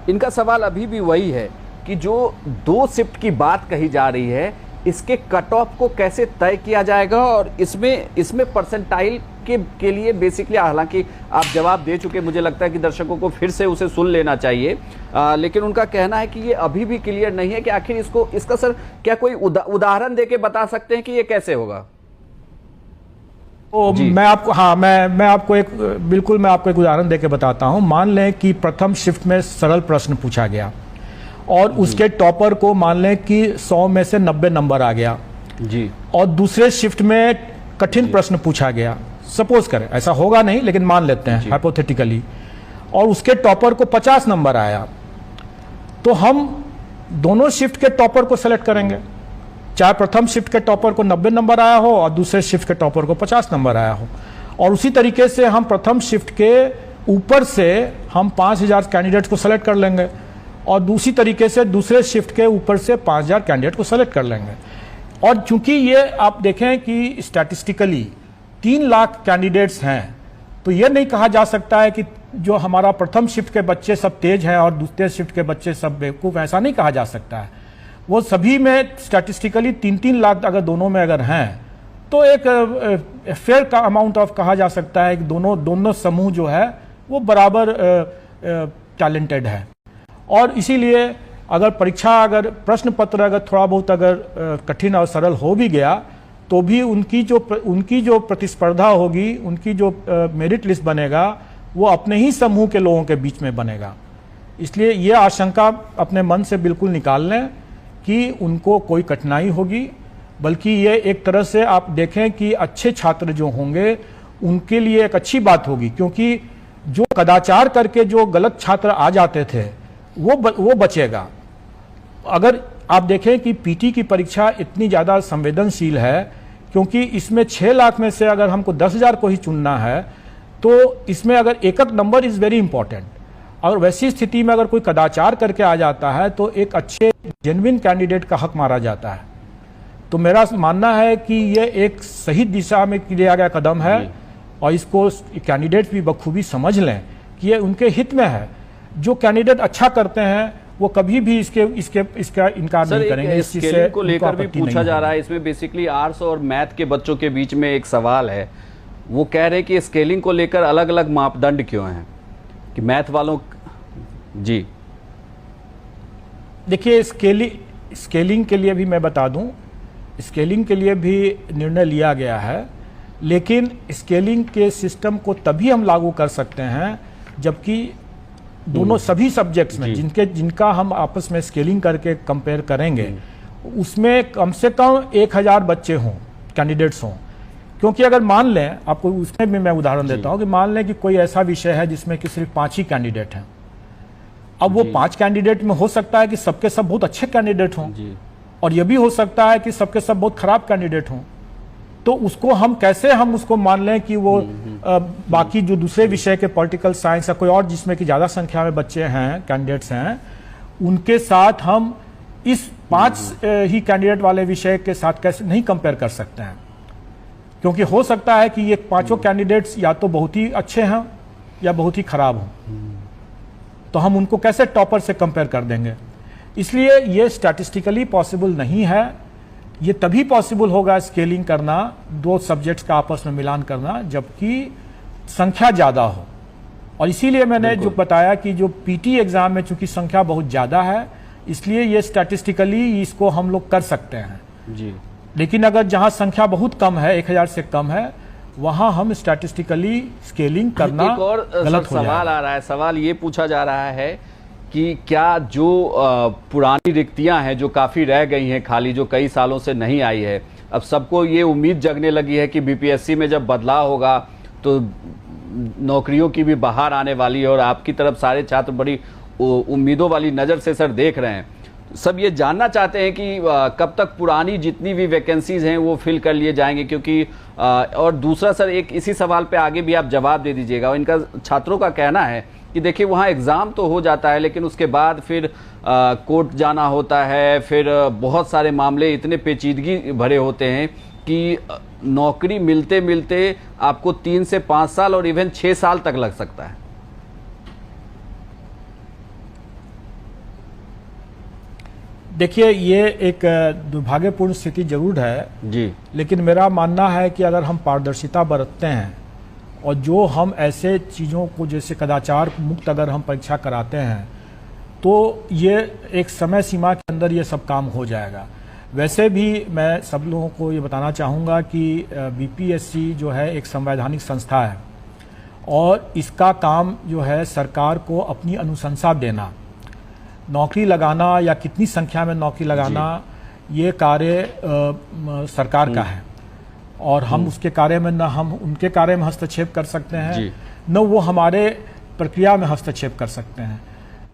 इनका सवाल अभी भी वही है कि जो 2 शिफ्ट की बात कही जा रही है, इसके कट ऑफ को कैसे तय किया जाएगा, और इसमें परसेंटाइल के लिए बेसिकली, हालांकि आप जवाब दे चुके, मुझे लगता है कि दर्शकों को फिर से उसे सुन लेना चाहिए, लेकिन उनका कहना है कि ये अभी भी क्लियर नहीं है कि आखिर इसका सर क्या कोई उदाहरण देके बता सकते हैं कि ये कैसे होगा? तो मैं आपको एक उदाहरण देके बताता हूं। मान लें कि प्रथम शिफ्ट में सरल प्रश्न पूछा गया और उसके टॉपर को मान लें कि 100 में से 90 नंबर आ गया जी, और दूसरे शिफ्ट में कठिन प्रश्न पूछा गया, सपोज करें, ऐसा होगा नहीं लेकिन मान लेते हैं हाइपोथेटिकली, और उसके टॉपर को 50 नंबर आया, तो हम दोनों शिफ्ट के टॉपर को सेलेक्ट करेंगे, चाहे प्रथम शिफ्ट के टॉपर को 90 नंबर आया हो और दूसरे शिफ्ट के टॉपर को 50 नंबर आया हो। और उसी तरीके से हम प्रथम शिफ्ट के ऊपर से हम 5000 कैंडिडेट्स को सेलेक्ट कर लेंगे और दूसरी तरीके से दूसरे शिफ्ट के ऊपर से 5000 कैंडिडेट को सेलेक्ट कर लेंगे। और चूंकि ये आप देखें कि स्टैटिस्टिकली 3 लाख कैंडिडेट्स हैं, तो ये नहीं कहा जा सकता है कि जो हमारा प्रथम शिफ्ट के बच्चे सब तेज हैं और दूसरे शिफ्ट के बच्चे सब बेवकूफ, ऐसा नहीं कहा जा सकता है। वो सभी में स्टैटिस्टिकली 3-3 लाख अगर दोनों में अगर हैं, तो एक फेयर का अमाउंट ऑफ कहा जा सकता है कि दोनों समूह जो है वो बराबर टैलेंटेड है। और इसीलिए अगर प्रश्न पत्र अगर थोड़ा बहुत अगर कठिन और सरल हो भी गया, तो भी उनकी जो प्रतिस्पर्धा होगी, उनकी जो मेरिट लिस्ट बनेगा, वो अपने ही समूह के लोगों के बीच में बनेगा। इसलिए ये आशंका अपने मन से बिल्कुल निकाल लें कि उनको कोई कठिनाई होगी, बल्कि ये एक तरह से आप देखें कि अच्छे छात्र जो होंगे उनके लिए एक अच्छी बात होगी, क्योंकि जो कदाचार करके जो गलत छात्र आ जाते थे वो बचेगा। अगर आप देखें कि पीटी की परीक्षा इतनी ज़्यादा संवेदनशील है, क्योंकि इसमें 6 लाख में से अगर हमको 10,000 को ही चुनना है, तो इसमें अगर एक नंबर इज़ वेरी इंपॉर्टेंट। और वैसी स्थिति में अगर कोई कदाचार करके आ जाता है तो एक अच्छे जेन्युइन कैंडिडेट का हक मारा जाता है। तो मेरा मानना है कि ये एक सही दिशा में लिया गया कदम है और इसको कैंडिडेट भी बखूबी समझ लें कि ये उनके हित में है। जो कैंडिडेट अच्छा करते हैं वो कभी भी इसका इनकार नहीं करेंगे। इस स्केलिंग को लेकर भी पूछा जा रहा है, इसमें बेसिकली आर्ट्स और मैथ के बच्चों के बीच में एक सवाल है। वो कह रहे हैं कि स्केलिंग को लेकर अलग अलग मापदंड क्यों हैं, कि मैथ वालों जी देखिए, स्केलिंग के लिए भी मैं बता दूं, स्केलिंग के लिए भी निर्णय लिया गया है, लेकिन स्केलिंग के सिस्टम को तभी हम लागू कर सकते हैं जबकि दोनों सभी सब्जेक्ट्स में जिनका हम आपस में स्केलिंग करके कंपेयर करेंगे, उसमें कम से कम 1000 बच्चे हों, कैंडिडेट्स हों। क्योंकि अगर मान लें, आपको उसमें भी मैं उदाहरण देता हूं कि मान लें कि कोई ऐसा विषय है जिसमें कि सिर्फ 5 ही कैंडिडेट हैं। अब वो 5 कैंडिडेट में हो सकता है कि सबके सब बहुत अच्छे कैंडिडेट हों, और यह भी हो सकता है कि सबके सब बहुत खराब कैंडिडेट हों। तो उसको हम कैसे उसको मान लें कि वो बाकी जो दूसरे विषय के पॉलिटिकल साइंस या कोई और जिसमें कि ज़्यादा संख्या में बच्चे हैं, कैंडिडेट्स हैं, उनके साथ हम इस 5 ही कैंडिडेट वाले विषय के साथ कैसे नहीं कंपेयर कर सकते हैं। क्योंकि हो सकता है कि ये 5 कैंडिडेट्स या तो बहुत ही अच्छे हैं या बहुत ही खराब हों, तो हम उनको कैसे टॉपर से कंपेयर कर देंगे। इसलिए ये स्टैटिस्टिकली पॉसिबल नहीं है। ये तभी पॉसिबल होगा स्केलिंग करना, 2 सब्जेक्ट्स का आपस में मिलान करना, जबकि संख्या ज़्यादा हो। और इसीलिए मैंने जो बताया कि जो पीटी एग्जाम में चूंकि संख्या बहुत ज़्यादा है, इसलिए ये स्टैटिस्टिकली इसको हम लोग कर सकते हैं जी। लेकिन अगर जहां संख्या बहुत कम है, 1000 से कम है, वहां हम स्टैटिस्टिकली स्केलिंग करना एक और गलत सवाल आ रहा है। सवाल ये पूछा जा रहा है कि क्या जो पुरानी रिक्तियां हैं जो काफ़ी रह गई हैं खाली, जो कई सालों से नहीं आई है, अब सबको ये उम्मीद जगने लगी है कि बीपीएससी में जब बदलाव होगा तो नौकरियों की भी बहार आने वाली है, और आपकी तरफ सारे छात्र बड़ी उम्मीदों वाली नज़र से सर देख रहे हैं। सब ये जानना चाहते हैं कि कब तक पुरानी जितनी भी वैकेंसीज हैं वो फिल कर लिए जाएंगे, क्योंकि और दूसरा सर एक इसी सवाल पे आगे भी आप जवाब दे दीजिएगा। इनका छात्रों का कहना है कि देखिए वहाँ एग्ज़ाम तो हो जाता है, लेकिन उसके बाद फिर कोर्ट जाना होता है, फिर बहुत सारे मामले इतने पेचीदगी भरे होते हैं कि नौकरी मिलते मिलते आपको 3 से 5 साल और इवन 6 साल तक लग सकता है। देखिए, ये एक दुर्भाग्यपूर्ण स्थिति जरूर है जी, लेकिन मेरा मानना है कि अगर हम पारदर्शिता बरतते हैं और जो हम ऐसे चीज़ों को जैसे कदाचार मुक्त अगर हम परीक्षा कराते हैं तो ये एक समय सीमा के अंदर ये सब काम हो जाएगा। वैसे भी मैं सब लोगों को ये बताना चाहूँगा कि बीपीएससी जो है एक संवैधानिक संस्था है और इसका काम जो है सरकार को अपनी अनुशंसा देना, नौकरी लगाना या कितनी संख्या में नौकरी लगाना, ये कार्य सरकार का है और हम उसके कार्य में न हम उनके कार्य में हस्तक्षेप कर सकते हैं, न वो हमारे प्रक्रिया में हस्तक्षेप कर सकते हैं।